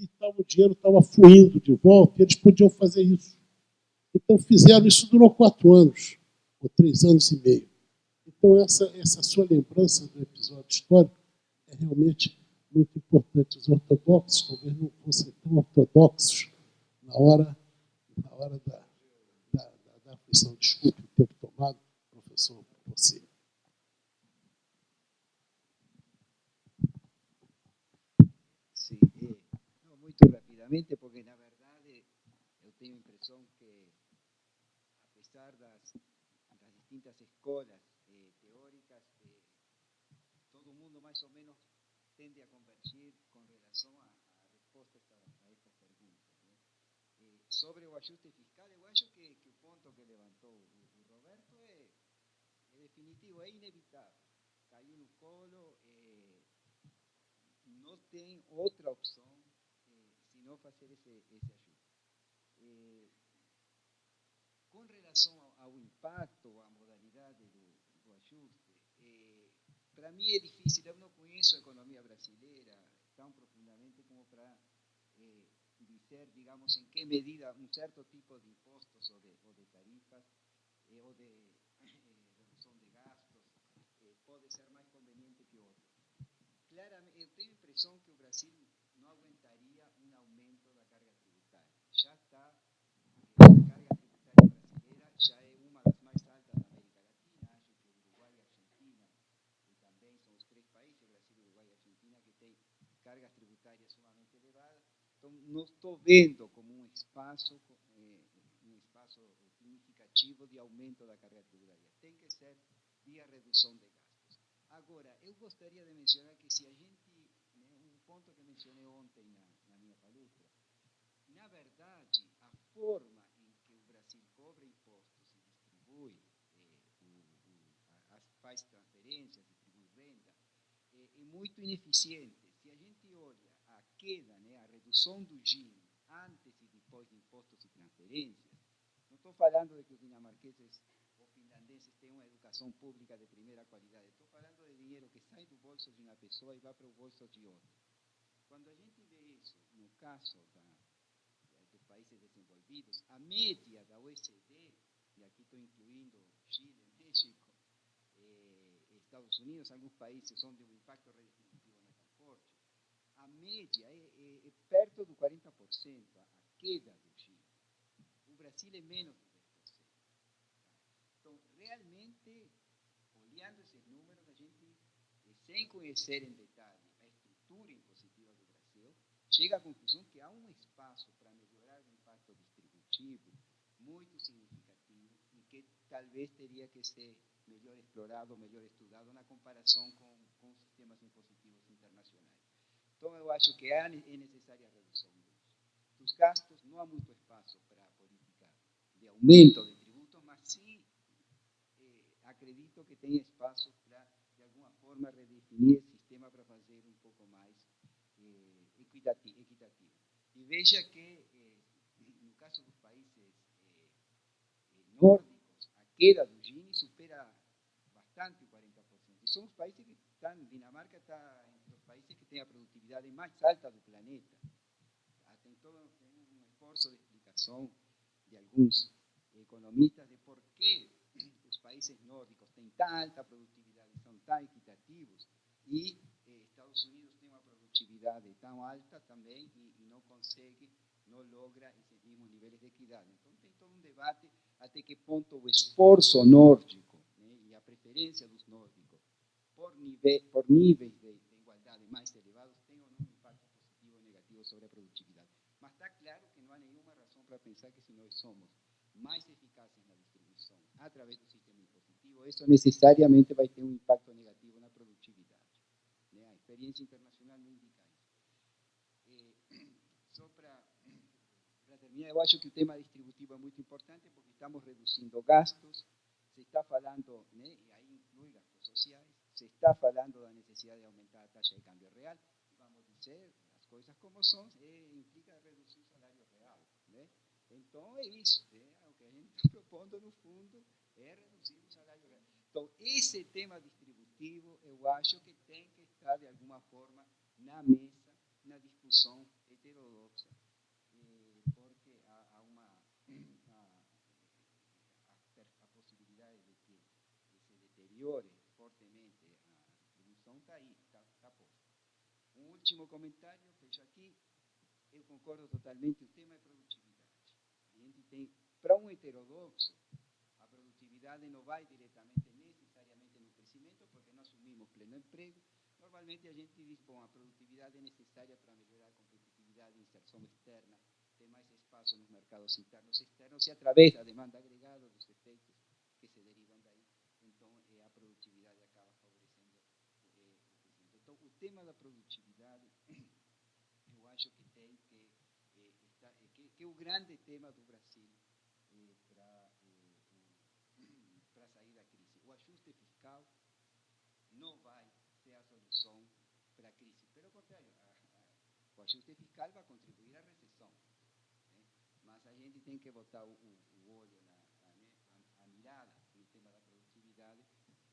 e o dinheiro estava fluindo de volta, e eles podiam fazer isso. Então fizeram, isso durou 4 anos, ou 3 anos e meio. Então essa sua lembrança do episódio histórico é realmente muito importante. Os ortodoxos talvez não fossem tão ortodoxos na hora da aflição. Desculpe o tempo tomado, professor, por você. Sim, muito rapidamente, porque na verdade eu tenho a impressão que, apesar das distintas escolas teóricas, todo mundo mais ou menos tende a convergir com relação à resposta a estas perguntas. Sobre o ajuste fiscal, eu acho que o ponto que levantou o Roberto é definitivo, é inevitável. Caiu no colo, não tem outra opção senão fazer esse ajuste. Com relação ao impacto, à modalidade do ajuste, para mim é difícil, eu não conheço a economia brasileira tão profundamente como para dizer, digamos, em que medida um certo tipo de impostos ou de tarifas ou de redução de gastos pode ser mais conveniente que outro. Claramente, eu tenho a impressão que o Brasil não aguentaria um aumento da carga tributária. Já está, a carga tributária brasileira já é uma das mais altas da América Latina. Acho que o Uruguai e a Argentina também são os 3 países, Brasil, Uruguai e Argentina, que têm cargas tributárias sumamente elevadas. Então, não estou vendo como um espaço significativo de aumento da carga tributária. Tem que ser via redução de gastos. Agora, eu gostaria de mencionar que se a gente, um ponto que mencionei ontem na minha palestra, na verdade, a forma em que o Brasil cobra impostos e distribui, faz transferências, distribui renda, é muito ineficiente. Se a gente olha a queda, a redução do Gini antes e depois de impostos e transferências, não estou falando de que os dinamarqueses ou finlandeses têm uma educação pública de primeira qualidade, estou falando de dinheiro que sai do bolso de uma pessoa e vai para o bolso de outra. Quando a gente vê isso, no caso dos países desenvolvidos, a média da OECD, e aqui estou incluindo Chile, México, Estados Unidos, alguns países onde o impacto redistributivo não é tão forte, a média é perto do 40%, a queda do Chile. O Brasil é menos de 10%. Então, realmente, olhando esses números, a gente, sem conhecer em detalhe a estrutura impositiva do Brasil, chega à conclusão que há um espaço para melhorar o impacto distributivo muito significativo e que talvez teria que ser melhor explorado, melhor estudado na comparação com sistemas impositivos internacionais. Então, eu acho que é necessária a redução dos gastos. Não há muito espaço para a política de aumento de tributos, mas sim acredito que tem espaço para, de alguma forma, redefinir o sistema para fazer um pouco mais equitativo. E veja que, no caso dos países nórdicos, a queda do Gini supera bastante 40%. E são os países que estão, Dinamarca está entre os países que têm a produtividade mais alta do planeta. Tem todo um esforço de explicação de alguns economistas de por que os países nórdicos têm tão alta produtividade, são tão equitativos, e Estados Unidos tem uma produtividade tão alta também e não consegue, não logra esses mesmos níveis de equidade. Então tem todo um debate até que ponto o esforço nórdico e a preferência dos nórdicos por níveis de igualdade mais elevados tem ou não um impacto positivo ou negativo sobre a produtividade. Mas está claro que não há nenhuma razão para pensar que se nós somos mais eficazes na distribuição através do sistema impositivo, isso necessariamente vai ter um impacto negativo na produtividade. A experiência internacional não indica isso. Só para terminar, eu acho que o tema distributivo é muito importante porque estamos reduzindo gastos, se está falando, e aí inclui gastos sociais, se está falando da necessidade de aumentar a taxa de câmbio real, vamos dizer as coisas como são, implica reduzir o salário real. Então é isso, o que a gente está propondo no fundo é reduzir o salário real. Então esse tema distributivo eu acho que tem que estar de alguma forma na mesa, na discussão heterodoxa melhore fortemente a produção, está aí, está posto. Um último comentário, fecho aqui. Eu concordo totalmente, o tema é produtividade. A gente tem, para um heterodoxo, a produtividade não vai diretamente necessariamente no crescimento, porque nós assumimos pleno emprego. Normalmente a gente diz, bom, a produtividade é necessária para melhorar a competitividade e inserção externa, ter mais espaço nos mercados internos e externos, e através da demanda agregada, dos efeitos que se derivam daí, então a produtividade acaba favorecendo o crescimento. Então, o tema da produtividade, eu acho que tem que é o grande tema do Brasil para sair da crise. O ajuste fiscal não vai ser a solução para a crise. Pelo contrário, o ajuste fiscal vai contribuir à recessão. Né? Mas a gente tem que botar o olho, a mirada no tema da produtividade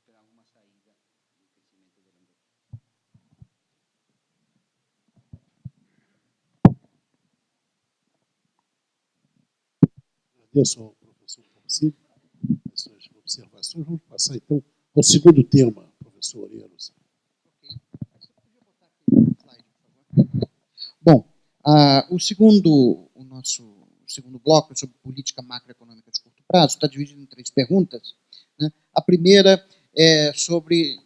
para uma saída do crescimento de longo prazo. Agradeço ao professor Porcílio as suas observações. Vamos passar, então, ao segundo tema, professor Oreiros. Bom, o nosso segundo bloco sobre política macroeconômica de curto prazo está dividido em 3 perguntas. Né? A primeira é sobre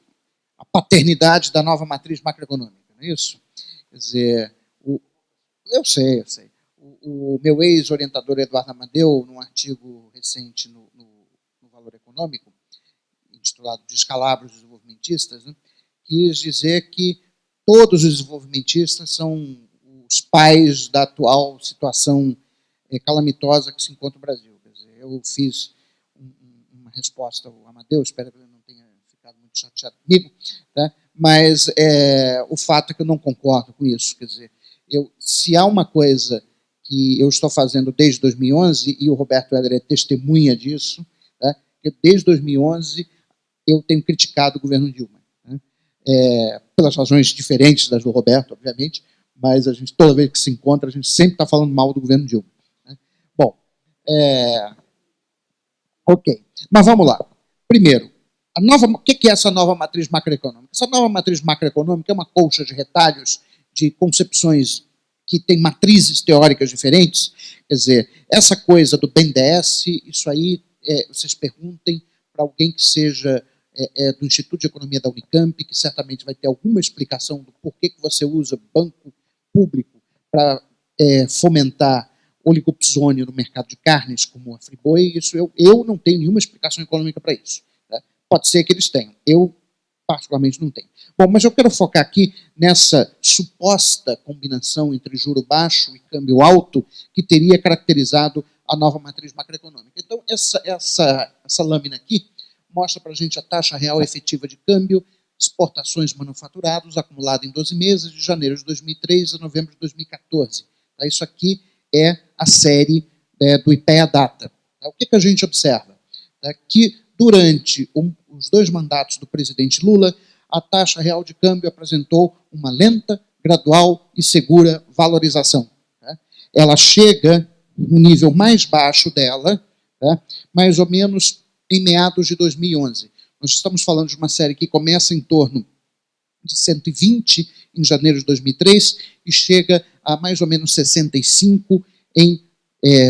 a paternidade da nova matriz macroeconômica, não é isso? Quer dizer, eu sei. O meu ex-orientador Eduardo Amadeu, num artigo recente no Valor Econômico, intitulado Descalabros Desenvolvimentistas, né, quis dizer que todos os desenvolvimentistas são os pais da atual situação calamitosa que se encontra no Brasil. Quer dizer, eu fiz uma resposta ao Amadeu, espero que ele não tenha ficado muito chateado comigo, tá? Mas o fato é que eu não concordo com isso. Quer dizer, se há uma coisa que eu estou fazendo desde 2011, e o Roberto Heller é testemunha disso, tá? Que desde 2011 eu tenho criticado o governo Dilma. Né? Pelas razões diferentes das do Roberto, obviamente, mas a gente, toda vez que se encontra, a gente sempre está falando mal do governo Dilma. Né? Bom, ok. Mas vamos lá. Primeiro, o que é essa nova matriz macroeconômica? Essa nova matriz macroeconômica é uma colcha de retalhos de concepções que tem matrizes teóricas diferentes. Quer dizer, essa coisa do BNDES, isso aí, vocês perguntem para alguém que seja do Instituto de Economia da Unicamp, que certamente vai ter alguma explicação do porquê que você usa banco público para fomentar oligopsônio no mercado de carnes, como a Friboi. Isso eu não tenho nenhuma explicação econômica para isso. Tá? Pode ser que eles tenham. Eu, particularmente, não tenho. Bom, mas eu quero focar aqui nessa suposta combinação entre juro baixo e câmbio alto que teria caracterizado a nova matriz macroeconômica. Então, essa lâmina aqui mostra para a gente a taxa real efetiva de câmbio, exportações manufaturados, acumulada em 12 meses, de janeiro de 2003 a novembro de 2014. Tá? Isso aqui é a série do IPEA Data. Tá? O que a gente observa? Tá? Que durante os 2 mandatos do presidente Lula, a taxa real de câmbio apresentou uma lenta, gradual e segura valorização. Tá? Ela chega no nível mais baixo dela, tá? Mais ou menos em meados de 2011. Nós estamos falando de uma série que começa em torno de 120 em janeiro de 2003 e chega a mais ou menos 65 em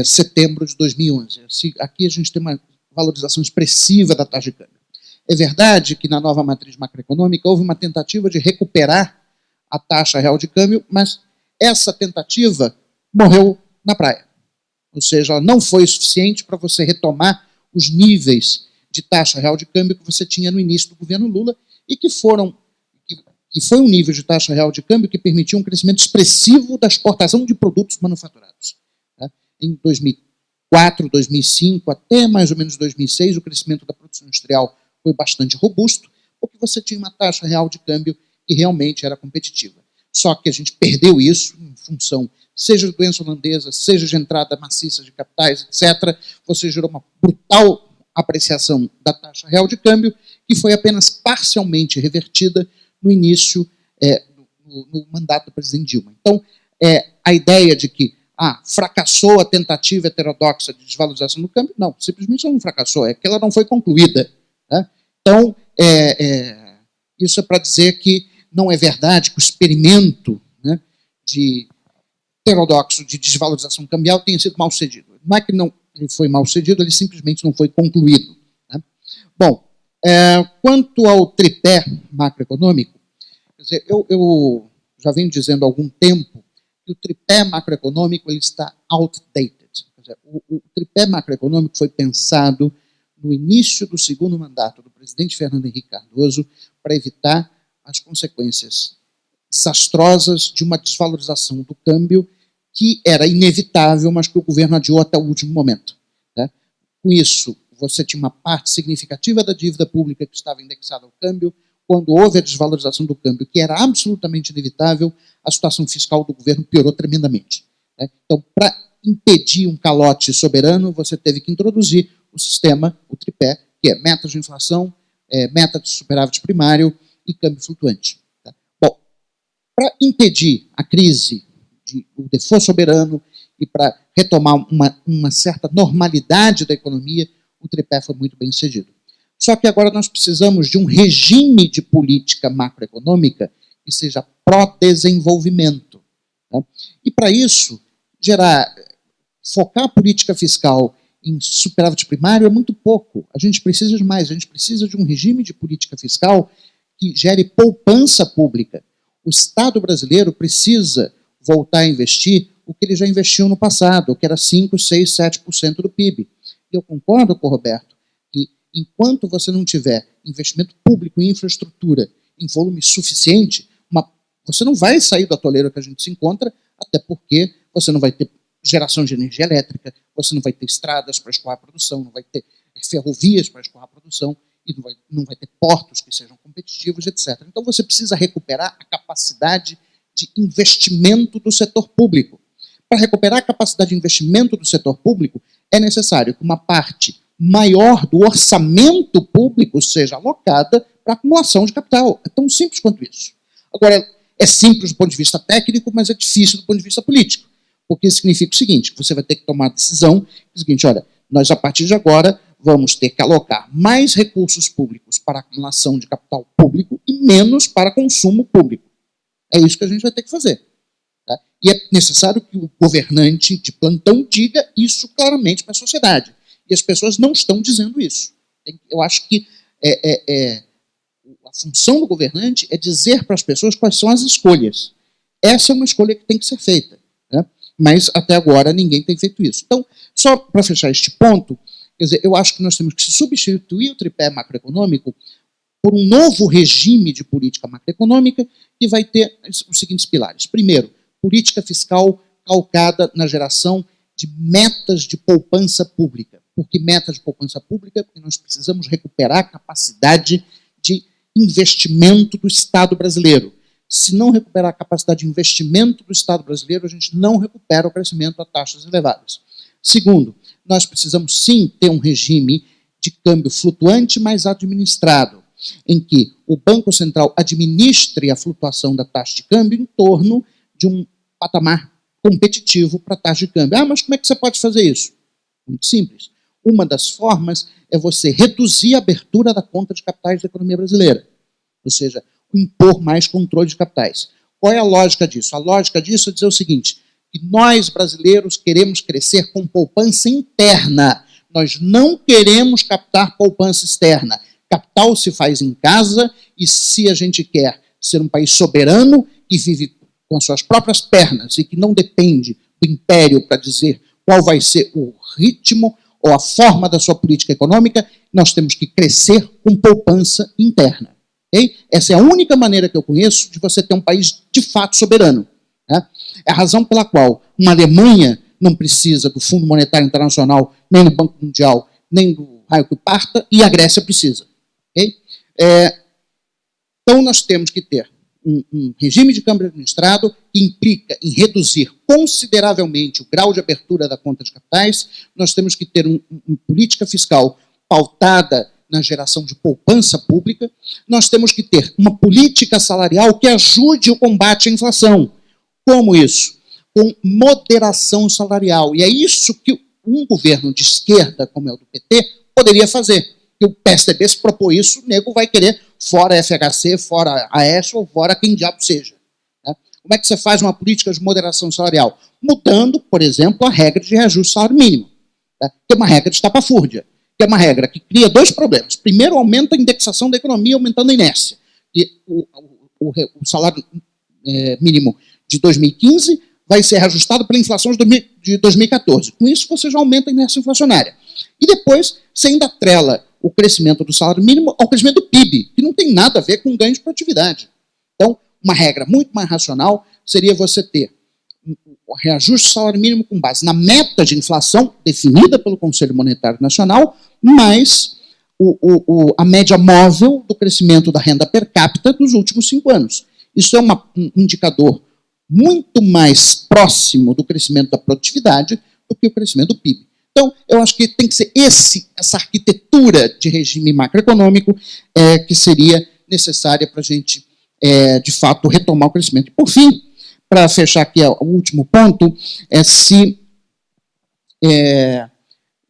setembro de 2011. Aqui a gente tem uma valorização expressiva da taxa de câmbio. É verdade que na nova matriz macroeconômica houve uma tentativa de recuperar a taxa real de câmbio, mas essa tentativa morreu na praia. Ou seja, ela não foi suficiente para você retomar os níveis de taxa real de câmbio que você tinha no início do governo Lula e que foi um nível de taxa real de câmbio que permitiu um crescimento expressivo da exportação de produtos manufaturados. Tá? Em 2004, 2005, até mais ou menos 2006, o crescimento da produção industrial foi bastante robusto, porque você tinha uma taxa real de câmbio que realmente era competitiva. Só que a gente perdeu isso em função, seja de doença holandesa, seja de entrada maciça de capitais, etc. Você gerou uma brutal apreciação da taxa real de câmbio, que foi apenas parcialmente revertida no início, no mandato do presidente Dilma. Então, a ideia de que fracassou a tentativa heterodoxa de desvalorização do câmbio, não, simplesmente ela não fracassou, é que ela não foi concluída. Né? Então, Isso é para dizer que não é verdade que o experimento, né, heterodoxo de desvalorização cambial tenha sido mal sucedido. Não é que não ele foi mal sucedido, ele simplesmente não foi concluído. Né? Bom, quanto ao tripé macroeconômico, quer dizer, eu já venho dizendo há algum tempo que o tripé macroeconômico ele está outdated. Quer dizer, o tripé macroeconômico foi pensado no início do segundo mandato do presidente Fernando Henrique Cardoso para evitar as consequências desastrosas de uma desvalorização do câmbio que era inevitável, mas que o governo adiou até o último momento. Né? Com isso, você tinha uma parte significativa da dívida pública que estava indexada ao câmbio. Quando houve a desvalorização do câmbio, que era absolutamente inevitável, a situação fiscal do governo piorou tremendamente. Né? Então, para impedir um calote soberano, você teve que introduzir o sistema, o tripé, que é meta de inflação, meta de superávit primário e câmbio flutuante. Tá? Bom, para impedir a crise, o default soberano e para retomar uma certa normalidade da economia, o tripé foi muito bem sucedido. Só que agora nós precisamos de um regime de política macroeconômica que seja pró-desenvolvimento. Tá? E para isso, focar a política fiscal em superávit primário é muito pouco. A gente precisa de mais, a gente precisa de um regime de política fiscal que gere poupança pública. O Estado brasileiro precisa voltar a investir o que ele já investiu no passado, que era 5%, 6%, 7% do PIB. E eu concordo com o Roberto que enquanto você não tiver investimento público em infraestrutura em volume suficiente, você não vai sair do atoleiro que a gente se encontra, até porque você não vai ter geração de energia elétrica, você não vai ter estradas para escoar a produção, não vai ter ferrovias para escoar a produção, e não vai ter portos que sejam competitivos, etc. Então você precisa recuperar a capacidade de investimento do setor público. Para recuperar a capacidade de investimento do setor público, é necessário que uma parte maior do orçamento público seja alocada para acumulação de capital. É tão simples quanto isso. Agora, é simples do ponto de vista técnico, mas é difícil do ponto de vista político. Porque significa o seguinte, que você vai ter que tomar a decisão, o seguinte, olha, nós a partir de agora vamos ter que alocar mais recursos públicos para acumulação de capital público e menos para consumo público. É isso que a gente vai ter que fazer. Tá? E é necessário que o governante de plantão diga isso claramente para a sociedade. E as pessoas não estão dizendo isso. Eu acho que a função do governante é dizer para as pessoas quais são as escolhas. Essa é uma escolha que tem que ser feita. Né? Mas até agora ninguém tem feito isso. Então, só para fechar este ponto, quer dizer, eu acho que nós temos que substituir o tripé macroeconômico por um novo regime de política macroeconômica que vai ter os seguintes pilares. Primeiro, política fiscal calcada na geração de metas de poupança pública. Por que metas de poupança pública? Porque nós precisamos recuperar a capacidade de investimento do Estado brasileiro. Se não recuperar a capacidade de investimento do Estado brasileiro, a gente não recupera o crescimento a taxas elevadas. Segundo, nós precisamos sim ter um regime de câmbio flutuante, mas administrado, em que o Banco Central administre a flutuação da taxa de câmbio em torno de um patamar competitivo para a taxa de câmbio. Ah, mas como é que você pode fazer isso? Muito simples. Uma das formas é você reduzir a abertura da conta de capitais da economia brasileira, ou seja, impor mais controle de capitais. Qual é a lógica disso? A lógica disso é dizer o seguinte, que nós brasileiros queremos crescer com poupança interna, nós não queremos captar poupança externa. Capital se faz em casa e se a gente quer ser um país soberano que vive com as suas próprias pernas e que não depende do império para dizer qual vai ser o ritmo ou a forma da sua política econômica, nós temos que crescer com poupança interna. Okay? Essa é a única maneira que eu conheço de você ter um país de fato soberano. Né? É a razão pela qual uma Alemanha não precisa do Fundo Monetário Internacional, nem do Banco Mundial, nem do raio que parta, e a Grécia precisa. Okay? Então nós temos que ter um regime de câmbio administrado que implica em reduzir consideravelmente o grau de abertura da conta de capitais, nós temos que ter uma política fiscal pautada na geração de poupança pública, nós temos que ter uma política salarial que ajude o combate à inflação. Como isso? Com moderação salarial. E é isso que um governo de esquerda, como é o do PT, poderia fazer. que o PSDB se propor isso, o nego vai querer fora a FHC, fora a AES ou fora quem diabo seja. Né? Como é que você faz uma política de moderação salarial? Mudando, por exemplo, a regra de reajuste do salário mínimo, né? Que é uma regra de estapafúrdia, que é uma regra que cria dois problemas. Primeiro, aumenta a indexação da economia, aumentando a inércia. E o salário mínimo de 2015 vai ser reajustado pela inflação de 2014. Com isso, você já aumenta a inércia inflacionária. E depois, você ainda atrela o crescimento do salário mínimo ao crescimento do PIB, que não tem nada a ver com ganho de produtividade. Então, uma regra muito mais racional seria você ter o reajuste do salário mínimo com base na meta de inflação definida pelo Conselho Monetário Nacional, mais a média móvel do crescimento da renda per capita dos últimos 5 anos. Isso é um indicador muito mais próximo do crescimento da produtividade do que o crescimento do PIB. Então, eu acho que tem que ser essa arquitetura de regime macroeconômico que seria necessária para a gente, de fato, retomar o crescimento. E, por fim, para fechar aqui o último ponto, se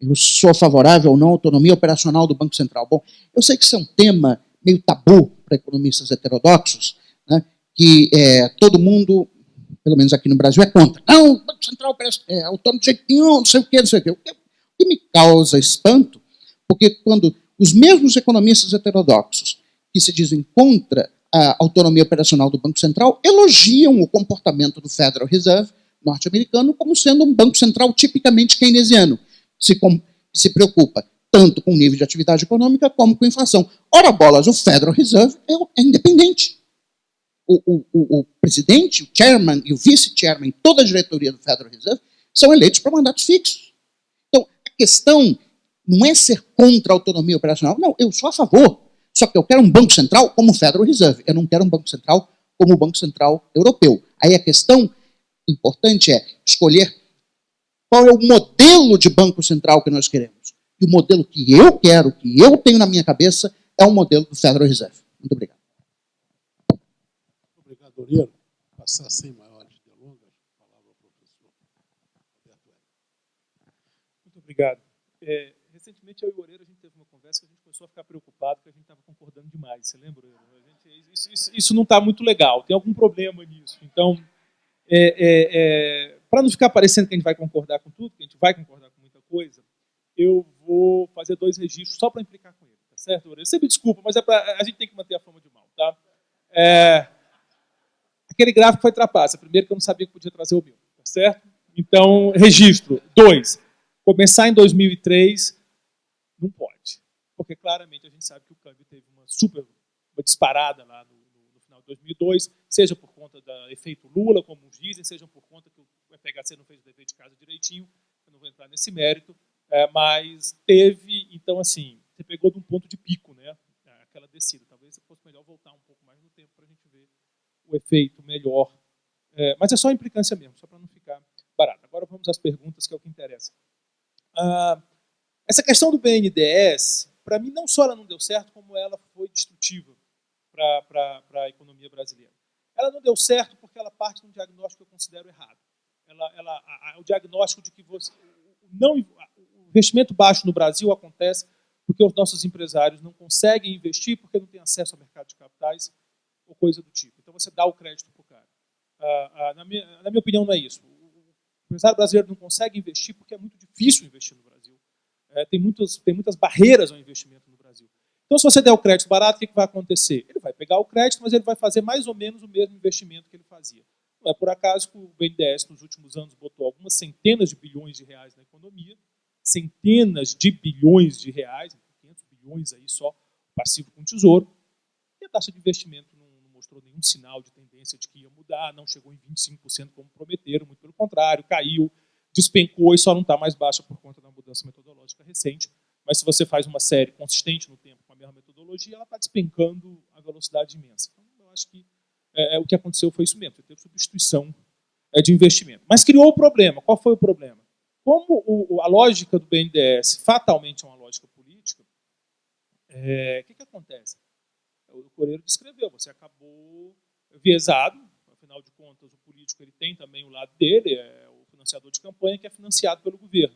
eu sou favorável ou não à autonomia operacional do Banco Central. Bom, eu sei que isso é um tema meio tabu para economistas heterodoxos, né, que todo mundo, pelo menos aqui no Brasil, é contra. Não, o Banco Central é autônomo de jeito nenhum, não sei o quê, não sei o quê. O que me causa espanto, porque quando os mesmos economistas heterodoxos que se dizem contra a autonomia operacional do Banco Central elogiam o comportamento do Federal Reserve norte-americano como sendo um banco central tipicamente keynesiano, se preocupa tanto com o nível de atividade econômica como com a inflação. Ora bolas, o Federal Reserve é independente. O presidente, o chairman e o vice-chairman, toda a diretoria do Federal Reserve, são eleitos para mandatos fixos. Então, a questão não é ser contra a autonomia operacional. Não, eu sou a favor. Só que eu quero um Banco Central como o Federal Reserve. Eu não quero um Banco Central como o Banco Central Europeu. Aí a questão importante é escolher qual é o modelo de Banco Central que nós queremos. E o modelo que eu quero, que eu tenho na minha cabeça, é o modelo do Federal Reserve. Muito obrigado. Obrigado, Loureiro. Passar sem maiores delongas, palavra ao professor Roberto Hélio. Muito obrigado. Recentemente, eu e o Loureiro, a gente teve uma conversa que a gente começou a ficar preocupado porque a gente estava concordando demais. Você lembra, Loureiro? Isso não está muito legal, tem algum problema nisso. Então, para não ficar parecendo que a gente vai concordar com tudo, que a gente vai concordar com muita coisa, eu vou fazer 2 registros só para implicar com ele, tá certo, Loureiro? Você me desculpa, mas a gente tem que manter a fama de mal, tá? Aquele gráfico foi trapaça. Primeiro que eu não sabia que podia trazer o meu, tá certo? Então, registro. 2. Começar em 2003, não pode. Porque claramente a gente sabe que o câmbio teve uma disparada lá no final de 2002, seja por conta do efeito Lula, como uns dizem, seja por conta que o FHC não fez o dever de casa direitinho. Eu não vou entrar nesse mérito, mas teve, então assim, você pegou de um ponto de pico, né? Aquela descida. Talvez fosse melhor voltar um pouco mais no tempo para a gente ver o efeito melhor. Mas é só implicância mesmo, só para não ficar barato. Agora vamos às perguntas, que é o que interessa. Essa questão do BNDES, para mim, não só ela não deu certo, como ela foi destrutiva para a economia brasileira. Ela não deu certo porque ela parte de um diagnóstico que eu considero errado. O diagnóstico de que o investimento baixo no Brasil acontece porque os nossos empresários não conseguem investir porque não têm acesso ao mercado de capitais ou coisa do tipo. Então você dá o crédito para o cara. Na minha opinião, não é isso. O empresário brasileiro não consegue investir porque é muito difícil investir no Brasil. Tem muitas barreiras ao investimento no Brasil. Então, se você der o crédito barato, o que vai acontecer? Ele vai pegar o crédito, mas ele vai fazer mais ou menos o mesmo investimento que ele fazia. Não é por acaso que o BNDES, nos últimos anos, botou algumas centenas de bilhões de reais na economia, centenas de bilhões de reais, 500 bilhões aí só, passivo com tesouro, e a taxa de investimento não mostrou nenhum sinal de tendência de que ia mudar, não chegou em 25% como prometeram, muito pelo contrário, caiu, despencou e só não está mais baixa por conta da mudança metodológica recente. Mas se você faz uma série consistente no tempo com a mesma metodologia, ela está despencando a velocidade imensa. Então, eu acho que o que aconteceu foi isso mesmo, teve substituição de investimento. Mas criou o problema. Qual foi o problema? Como a lógica do BNDES fatalmente é uma lógica política, o que acontece? O Loureiro descreveu, você acabou viesado, afinal de contas, o político ele tem também o lado dele, o financiador de campanha, que é financiado pelo governo.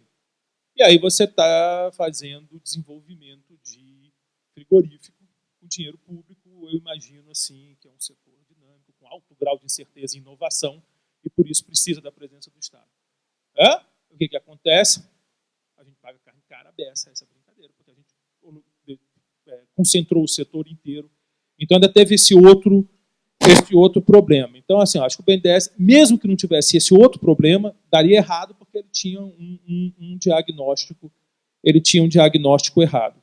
E aí você está fazendo desenvolvimento de frigorífico, com dinheiro público, eu imagino assim, que é um setor dinâmico, com alto grau de incerteza e inovação, e por isso precisa da presença do Estado. O que acontece? A gente paga carne cara, essa brincadeira, porque a gente concentrou o setor inteiro. Então ainda teve esse outro problema. Então, assim, acho que o BNDES, mesmo que não tivesse esse outro problema, daria errado, porque ele tinha um diagnóstico errado.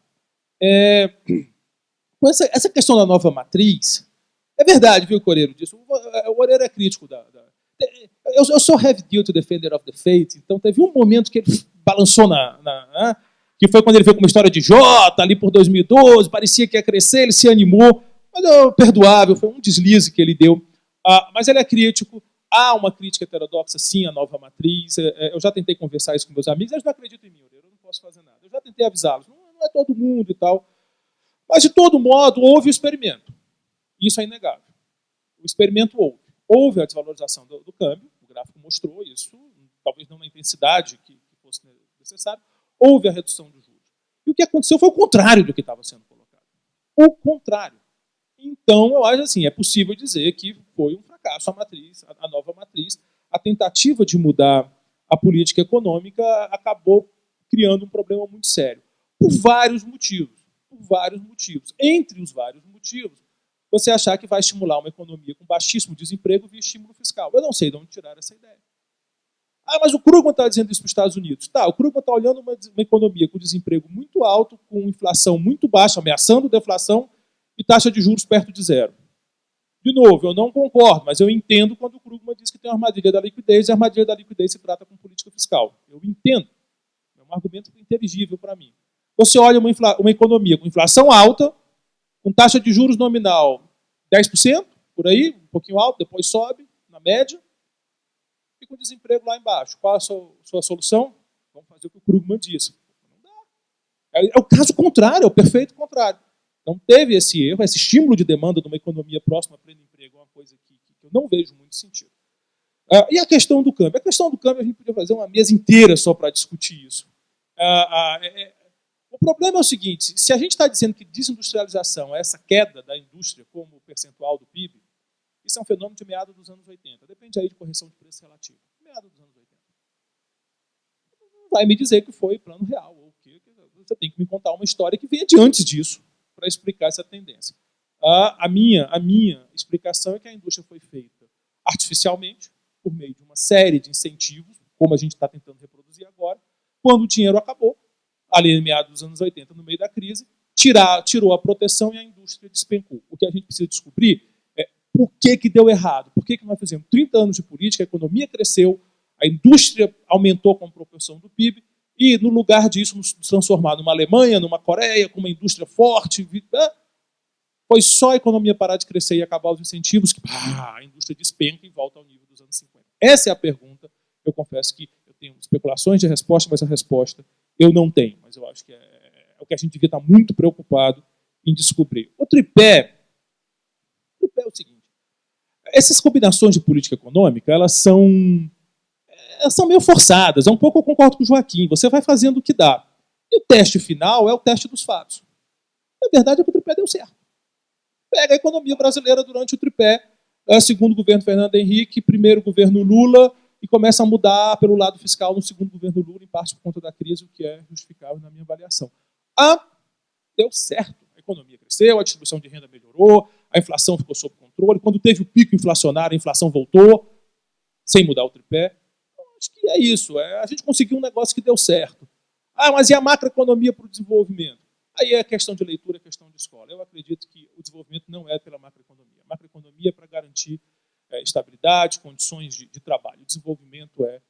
Essa questão da nova matriz, é verdade, viu, Coreiro? O Coreiro é crítico eu sou heavy duty defender of the faith, então teve um momento que ele balançou que foi quando ele veio com uma história de Jota, ali por 2012, parecia que ia crescer, ele se animou, mas é perdoável, foi um deslize que ele deu. Mas ele é crítico, há uma crítica heterodoxa, sim, à nova matriz. Eu já tentei conversar isso com meus amigos, eles não acreditam em mim, eu não posso fazer nada. Eu já tentei avisá-los, não é todo mundo e tal. Mas, de todo modo, houve o experimento. Isso é inegável. O experimento houve. Houve a desvalorização do câmbio, o gráfico mostrou isso, talvez não na intensidade que fosse necessário. Houve a redução dos juros. E o que aconteceu foi o contrário do que estava sendo colocado. O contrário. Então, eu acho assim, é possível dizer que foi um fracasso a nova matriz. A tentativa de mudar a política econômica acabou criando um problema muito sério. Por vários motivos. Entre os vários motivos, você achar que vai estimular uma economia com baixíssimo desemprego via estímulo fiscal. Eu não sei de onde tirar essa ideia. Mas o Krugman está dizendo isso para os Estados Unidos. Tá, o Krugman está olhando uma economia com desemprego muito alto, com inflação muito baixa, ameaçando deflação e taxa de juros perto de zero. De novo, eu não concordo, mas eu entendo quando o Krugman diz que tem uma armadilha da liquidez, e a armadilha da liquidez se trata com política fiscal. Eu entendo. É um argumento inteligível para mim. Você olha uma economia com inflação alta, com taxa de juros nominal 10%, por aí, um pouquinho alto, depois sobe, na média, e com desemprego lá embaixo. Qual a sua solução? Vamos fazer o que o Krugman disse. Não dá. É o caso contrário, é o perfeito contrário. Não teve esse erro, esse estímulo de demanda de uma economia próxima a pleno emprego é uma coisa que eu não vejo muito sentido. E a questão do câmbio? A questão do câmbio, a gente podia fazer uma mesa inteira só para discutir isso. O problema é o seguinte, se a gente está dizendo que desindustrialização é essa queda da indústria como percentual do PIB, isso é um fenômeno de meados dos anos 80. Depende aí de correção de preço relativo. Meados dos anos 80. Não vai me dizer que foi plano real. Ou que você tem que me contar uma história que venha de antes disso para explicar essa tendência. A minha explicação é que a indústria foi feita artificialmente, por meio de uma série de incentivos, como a gente está tentando reproduzir agora. Quando o dinheiro acabou, ali em meados dos anos 80, no meio da crise, tirou a proteção e a indústria despencou. O que a gente precisa descobrir é por que deu errado, por que nós fizemos 30 anos de política, a economia cresceu, a indústria aumentou como proporção do PIB, e no lugar disso nos transformar numa Alemanha, numa Coreia, com uma indústria forte, foi só a economia parar de crescer e acabar os incentivos que a indústria despenca e volta ao nível dos anos 50. Essa é a pergunta. Eu confesso que eu tenho especulações de resposta, mas a resposta eu não tenho. Mas eu acho que é o que a gente devia estar muito preocupado em descobrir. O tripé é o seguinte. Essas combinações de política econômica, elas são meio forçadas. Um pouco eu concordo com o Joaquim. Você vai fazendo o que dá. E o teste final é o teste dos fatos. A verdade é que o tripé deu certo. Pega a economia brasileira durante o tripé, segundo governo Fernando Henrique, primeiro governo Lula, e começa a mudar pelo lado fiscal no segundo governo Lula, em parte por conta da crise, o que é justificável na minha avaliação. Deu certo. A economia cresceu, a distribuição de renda melhorou, a inflação ficou sob controle. Quando teve o pico inflacionário, a inflação voltou, sem mudar o tripé. Então, acho que é isso. A gente conseguiu um negócio que deu certo. Mas e a macroeconomia para o desenvolvimento? Aí é questão de leitura, é questão de escola. Eu acredito que o desenvolvimento não é pela macroeconomia. A macroeconomia é para garantir estabilidade, condições de trabalho. O desenvolvimento é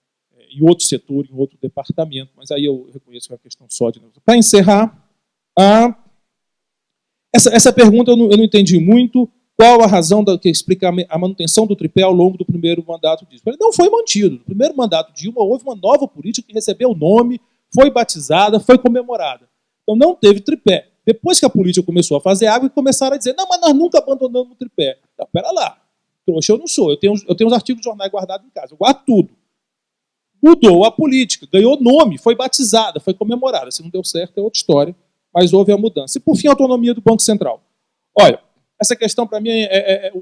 em outro setor, em outro departamento, mas aí eu reconheço que é uma questão só de... Para encerrar, essa pergunta eu não entendi muito. Qual a razão que explica a manutenção do tripé ao longo do primeiro mandato disso? Ele não foi mantido. No primeiro mandato de Dilma, houve uma nova política que recebeu o nome, foi batizada, foi comemorada. Então não teve tripé. Depois que a política começou a fazer água, começaram a dizer, não, mas nós nunca abandonamos o tripé. Então, pera lá. Trouxa eu não sou. Eu tenho os artigos de jornais guardados em casa. Eu guardo tudo. Mudou a política, ganhou nome, foi batizada, foi comemorada. Se não deu certo, é outra história. mas houve a mudança. E, por fim, a autonomia do Banco Central. Olha, essa questão, para mim,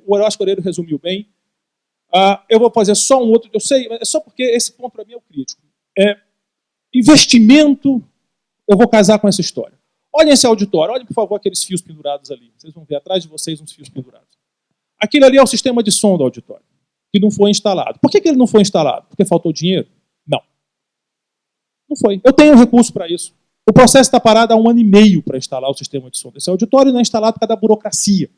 o Horácio Coreiro resumiu bem. Eu vou fazer só um outro, eu sei, é só porque esse ponto, para mim, é o crítico. Investimento, eu vou casar com essa história. Olhem esse auditório, olhem, por favor, aqueles fios pendurados ali. Vocês vão ver atrás de vocês uns fios pendurados. Aquilo ali é o sistema de som do auditório, que não foi instalado. Por que ele não foi instalado? Porque faltou dinheiro? Não. Não foi. Eu tenho recurso para isso. O processo está parado há 1 ano e meio para instalar o sistema de som desse auditório e não é instalado por causa da burocracia.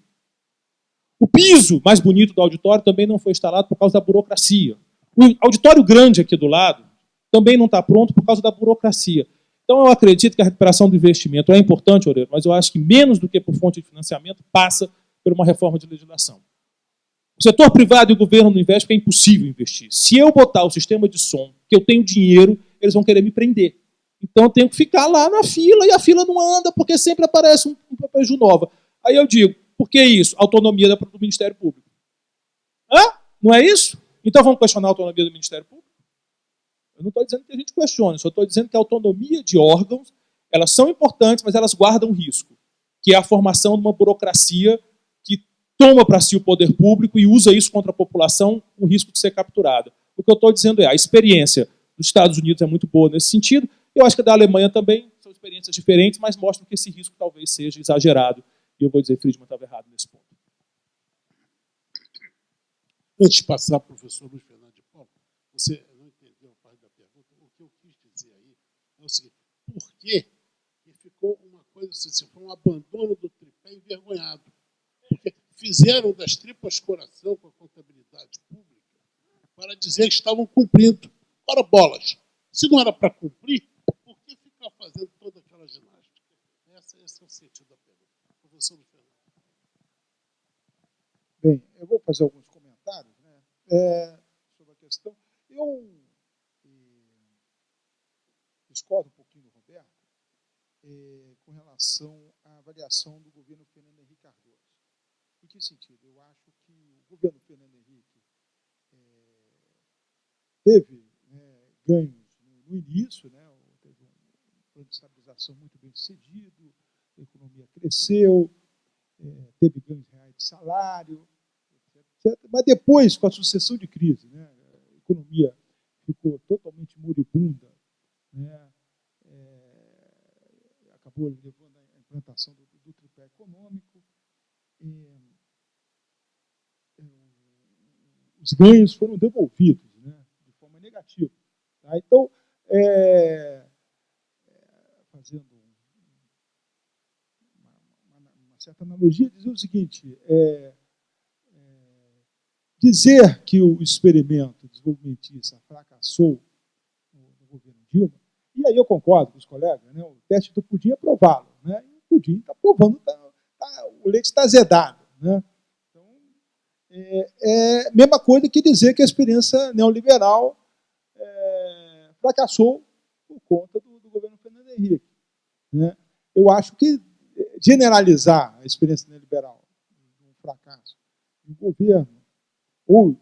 O piso mais bonito do auditório também não foi instalado por causa da burocracia. O auditório grande aqui do lado também não está pronto por causa da burocracia. Então, eu acredito que a recuperação do investimento é importante, Oreiro, mas eu acho que menos do que por fonte de financiamento passa por uma reforma de legislação. O setor privado e o governo não investem porque é impossível investir. Se eu botar o sistema de som, que eu tenho dinheiro, eles vão querer me prender. Então, eu tenho que ficar lá na fila, e a fila não anda, porque sempre aparece um preju nova. Aí eu digo, por que isso? Autonomia do Ministério Público. Não é isso? Então, vamos questionar a autonomia do Ministério Público? Eu não estou dizendo que a gente questione, só estou dizendo que a autonomia de órgãos, elas são importantes, mas elas guardam um risco, que é a formação de uma burocracia que toma para si o poder público e usa isso contra a população com o risco de ser capturada. O que eu estou dizendo é, a experiência dos Estados Unidos é muito boa nesse sentido, eu acho que a da Alemanha também são experiências diferentes, mas mostram que esse risco talvez seja exagerado. E eu vou dizer que Friedman estava errado nesse ponto. Antes de passar para o professor Luiz Fernando de Paulo, você não entendeu a parte da pergunta. O que eu quis dizer aí é o seguinte: por que ficou uma coisa assim, foi um abandono do tripé envergonhado? Porque fizeram das tripas coração com a contabilidade pública para dizer que estavam cumprindo. Ora, bolas, se não era para cumprir, por que ficar fazendo toda aquela ginástica? Esse é o sentido da pergunta. Professor Luiz Fernando. Bem, eu vou fazer alguns comentários, né, sobre a questão. Eu discordo um pouquinho do Roberto com relação à avaliação do governo Fernando Henrique Cardoso. Em que sentido? Eu acho que o governo Fernando Henrique teve ganhos no início, né, teve um plano de estabilização muito bem sucedido, a economia cresceu, teve ganhos reais de salário, etc. Mas depois, com a sucessão de crise, né, a economia ficou totalmente moribunda, né, acabou levando à implantação do tripé econômico, os ganhos foram devolvidos, né, de forma negativa. Tá? Então, fazendo uma certa analogia, dizer o seguinte: dizer que o experimento desenvolvimentista fracassou no governo Dilma, e aí eu concordo com os colegas, né, o teste do pudim é prová-lo, né, e o pudim está provando, o leite está azedado. Né, então, é a mesma coisa que dizer que a experiência neoliberal fracassou por conta do governo Fernando Henrique. Né. Eu acho que generalizar a experiência neoliberal um fracasso do governo ou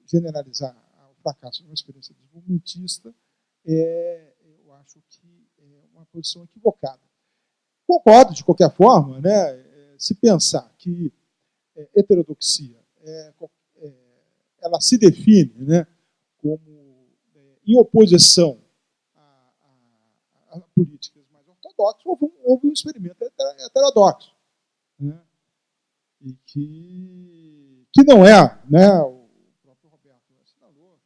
generalizar o fracasso de uma experiência desenvolvimentista, eu acho que é uma posição equivocada. Concordo, de qualquer forma, né, se pensar que heterodoxia ela se define, né, como em oposição a políticas mais ortodoxas, houve um experimento heterodoxo. Né, e que não é, né, o próprio Roberto assinalou,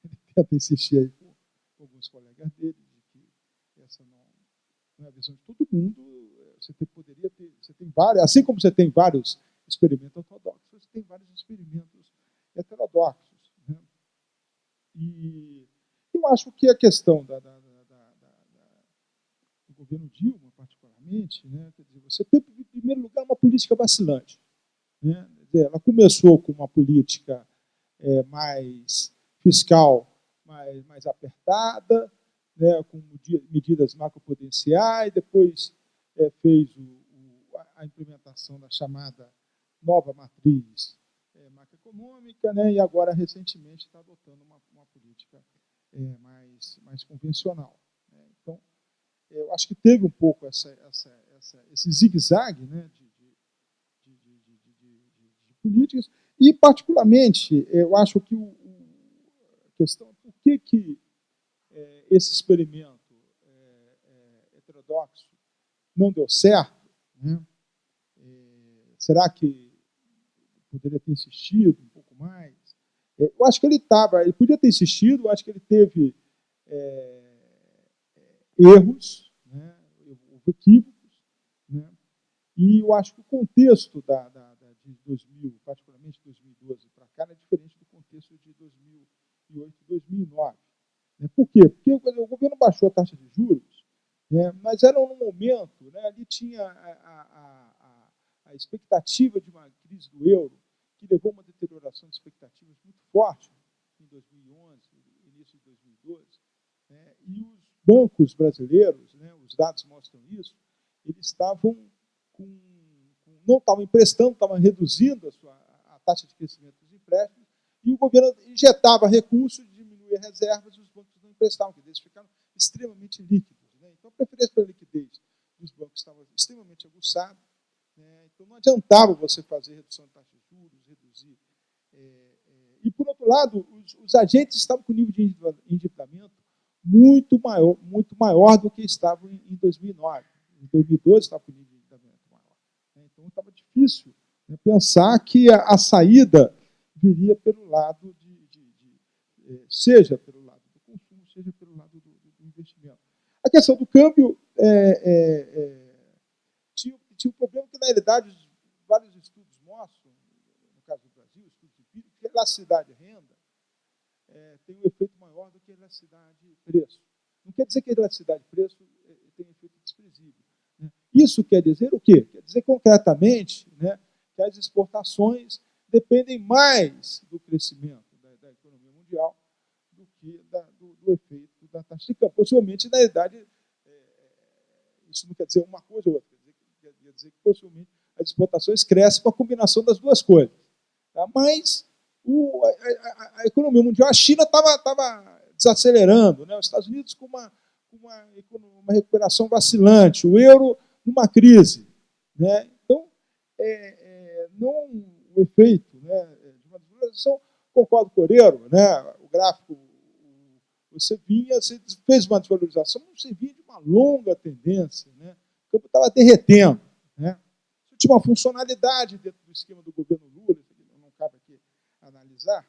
ele tenta insistir aí com alguns colegas dele, de que essa não é a visão de todo mundo. Você tem vários, assim como você tem vários experimentos ortodoxos, você tem vários experimentos heterodoxos. Né? E eu acho que a questão do governo Dilma, particularmente, né, quer dizer, você teve, em primeiro lugar, uma política vacilante. Né? Ela começou com uma política mais fiscal, mais apertada, né, com medidas macropotenciais, depois fez a implementação da chamada nova matriz macroeconômica, né, e agora, recentemente, está adotando uma política mais convencional. Né? Então, eu acho que teve um pouco essa esse zigue-zague, né, de políticas, e, particularmente, eu acho que a questão é por que esse experimento heterodoxo não deu certo, né? Será que poderia ter insistido um pouco mais? Eu acho que ele podia ter insistido, eu acho que ele teve erros, né, equívocos, né, e eu acho que o contexto de 2000, particularmente 2012 para cá, é diferente do contexto de 2008 e 2009. Né? Por quê? Porque o governo baixou a taxa de juros, né, mas era num momento, né, ali tinha a expectativa de uma crise do euro, que levou a uma deterioração de expectativas muito forte em 2011, início de 2012, né, e os bancos brasileiros, né, os dados mostram isso, eles estavam não estavam emprestando, estavam reduzindo a taxa de crescimento dos empréstimos, e o governo injetava recursos, diminuía reservas, e os bancos não emprestavam, porque eles ficaram extremamente líquidos. Né? Então, a preferência pela liquidez dos bancos estava extremamente aguçada. Né? Então, não adiantava você fazer redução de taxa de juros, reduzir. E, por outro lado, os agentes estavam com nível de endividamento muito maior do que estavam em 2009. Em 2012, estava com nível de endividamento maior. Então, estava difícil, né, pensar que a saída viria pelo lado seja pelo lado do consumo, seja pelo lado do investimento. A questão do câmbio tinha um problema que, na realidade, vários estudos mostram, no caso do Brasil, estudos empíricos, que a elasticidade de renda tem um efeito maior do que a elasticidade de preço. Não quer dizer que a elasticidade de preço tem um efeito desprezível. Né? Isso quer dizer o quê? Quer dizer, concretamente, né, que as exportações dependem mais do crescimento da economia mundial do que do efeito da taxa de câmbio. Possivelmente, na realidade, isso não quer dizer uma coisa ou outra. Quer dizer que, possivelmente, as exportações crescem com a combinação das duas coisas. Tá? Mas a economia mundial, a China estava desacelerando, né? Os Estados Unidos com uma recuperação vacilante, o euro numa crise. Né? Então, não o efeito, né, de uma desvalorização, concordo com o Coreiro, né, o gráfico, você fez uma desvalorização, mas você vinha de uma longa tendência, né, o campo estava derretendo. Né, isso tinha uma funcionalidade dentro do esquema do governo Lula, que não cabe aqui analisar,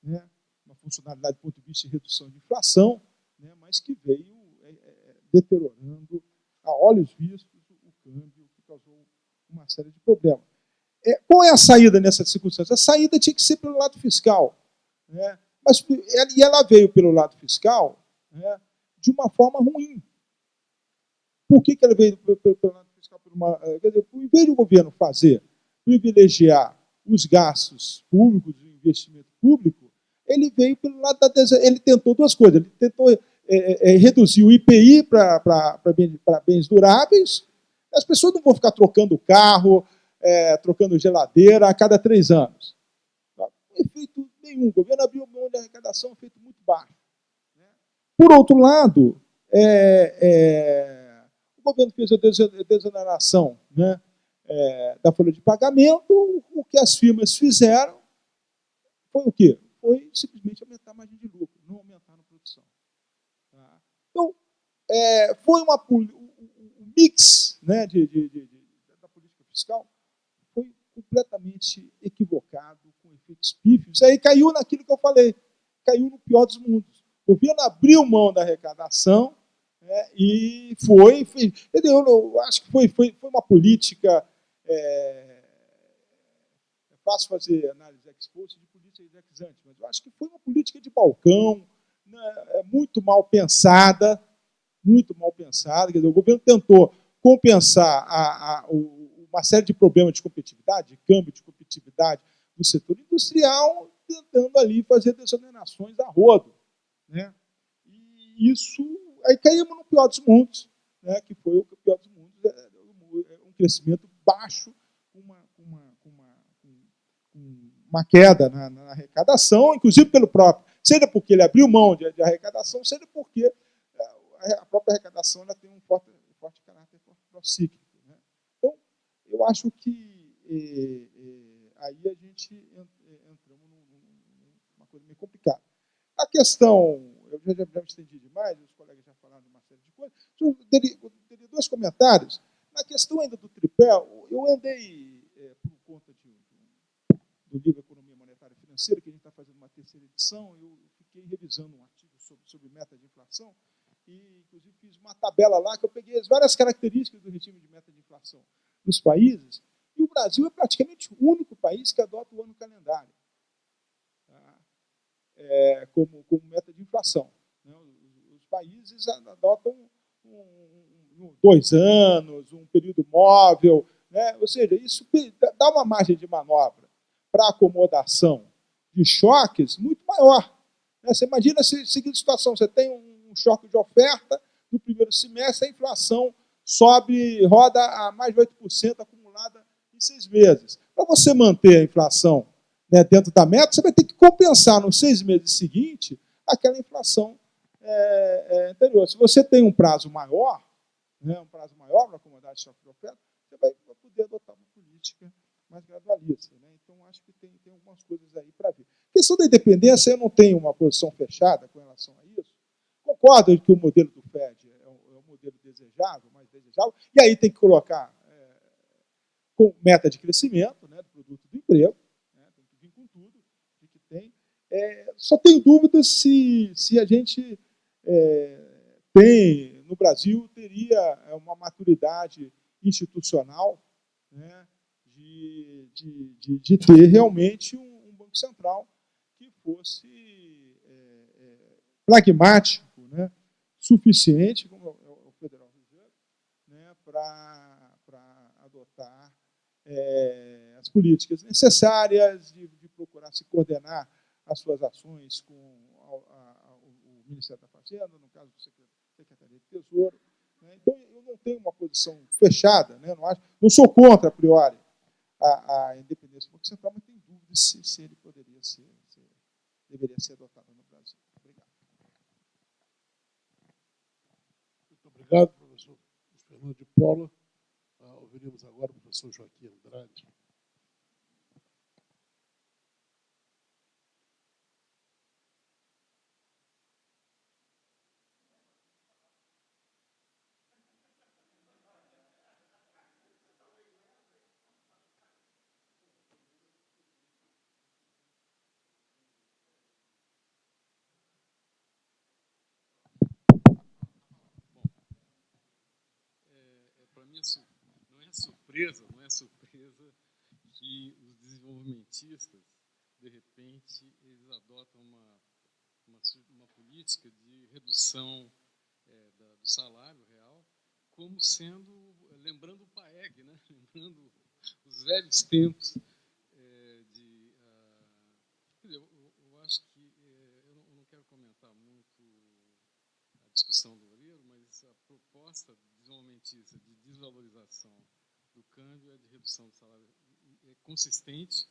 né, uma funcionalidade do ponto de vista de redução de inflação, né, mas que veio deteriorando a olhos vistos o câmbio, que causou uma série de problemas. Qual é a saída nessa circunstância? A saída tinha que ser pelo lado fiscal. Né? E ela veio pelo lado fiscal, né, de uma forma ruim. Por que ela veio pelo lado fiscal? Quer dizer, em vez do governo privilegiar os gastos públicos, o investimento público, ele veio pelo lado ele tentou duas coisas. Ele tentou reduzir o IPI para bens duráveis. As pessoas não vão ficar trocando carro, trocando geladeira a cada 3 anos. Não tem efeito nenhum. O governo abriu mão de arrecadação, efeito muito baixo. Né? Por outro lado, o governo fez a desoneração, né, da folha de pagamento. O que as firmas fizeram foi o quê? Foi simplesmente aumentar a margem de lucro, não aumentar a produção. Tá? Então, foi um mix, né, da política fiscal foi completamente equivocado, com efeitos pífios. Aí caiu naquilo que eu falei, caiu no pior dos mundos. O governo abriu mão da arrecadação, né, e eu acho que foi uma política. É fácil fazer análise ex post de política ex ante, mas eu acho que foi uma política de balcão, né, muito mal pensada, muito mal pensada. Quer dizer, o governo tentou compensar uma série de problemas de competitividade, de câmbio de competitividade do setor industrial, tentando ali fazer desonerações a rodo. Né? E isso, aí caímos no pior dos mundos, né, que foi o pior dos mundos, um crescimento baixo, uma queda na arrecadação, inclusive pelo próprio, seja porque ele abriu mão de arrecadação, seja porque a própria arrecadação ela tem um forte caráter procíclico. Né? questão, eu já me estendi demais, os colegas já falaram de uma série de coisas, eu teria dois comentários. Na questão ainda do tripé, eu andei, por conta do livro Economia Monetária e Financeira, que a gente está fazendo uma terceira edição, eu fiquei revisando um artigo sobre meta de inflação, e inclusive fiz uma tabela lá que eu peguei as várias características do regime de meta de inflação dos países, e o Brasil é praticamente o único país que adota o ano calendário, tá? Como meta de inflação, né? Os países adotam 2 anos, um período móvel, né? Ou seja, isso dá uma margem de manobra para acomodação de choques muito maior. Né? Você imagina a seguinte situação, você tem um choque de oferta no primeiro semestre, a inflação roda a mais de 8% acumulada em 6 meses. Para você manter a inflação, né, dentro da meta, você vai ter que compensar nos 6 meses seguintes aquela inflação anterior. Se você tem um prazo maior, né, para acomodar esse choque de oferta, você vai poder adotar uma política mais gradualista. Né? Então, acho que tem algumas coisas aí para ver. A questão da independência, eu não tenho uma posição fechada com relação a isso. Concordo que o modelo do FED é um modelo desejável, mais desejável, e aí tem que colocar com meta de crescimento, né, do produto do emprego, né, tem que vir com tudo que tem. Só tenho dúvidas se a gente tem, no Brasil, teria uma maturidade institucional, né, de ter realmente um Banco Central que fosse pragmático, né, suficiente, como é o Federal Reserve, né, para adotar as políticas necessárias, de procurar se coordenar as suas ações com o Ministério da Fazenda, no caso do Secretaria de Tesouro. Né? Então, eu não tenho uma posição fechada, né? Não sou contra, a priori, a independência do Banco Central, mas tenho dúvidas se ele deveria ser adotado no Brasil. Obrigado. Muito obrigado, professor Fernando de Paula. Ouviremos agora o professor Joaquim Andrade. Para mim não é surpresa que os desenvolvimentistas, de repente, eles adotam uma política de redução do salário real, como sendo, lembrando o PAEG, né? Lembrando os velhos tempos eu acho que eu não quero comentar muito a discussão do Loureiro, mas a proposta desenvolvimentista de desvalorização do câmbio é de redução do salário é consistente,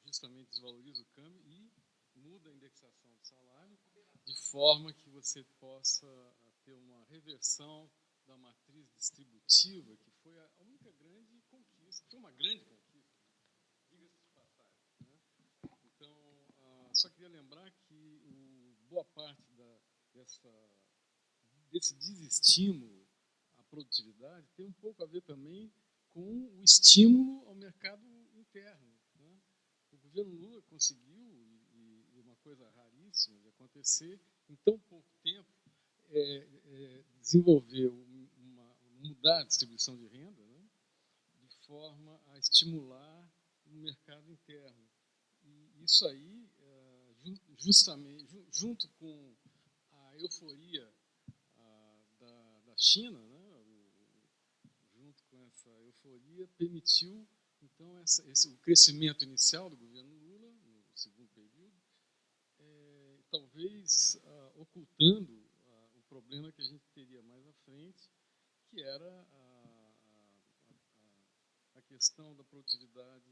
justamente desvaloriza o câmbio e muda a indexação do salário de forma que você possa ter uma reversão da matriz distributiva, que foi a única grande conquista, foi uma grande conquista, diga-se de passagem. Né? Então, só queria lembrar que boa parte desse desestímulo à produtividade tem um pouco a ver também com o estímulo ao mercado interno. Né? O governo Lula conseguiu, e uma coisa raríssima de acontecer, em tão pouco tempo, desenvolver mudar a distribuição de renda, né? De forma a estimular o mercado interno. E isso aí, justamente, junto com a euforia da China, né? Junto com essa euforia, permitiu então o crescimento inicial do governo Lula, no segundo período, talvez ocultando o problema que a gente teria mais à frente, que era a questão da produtividade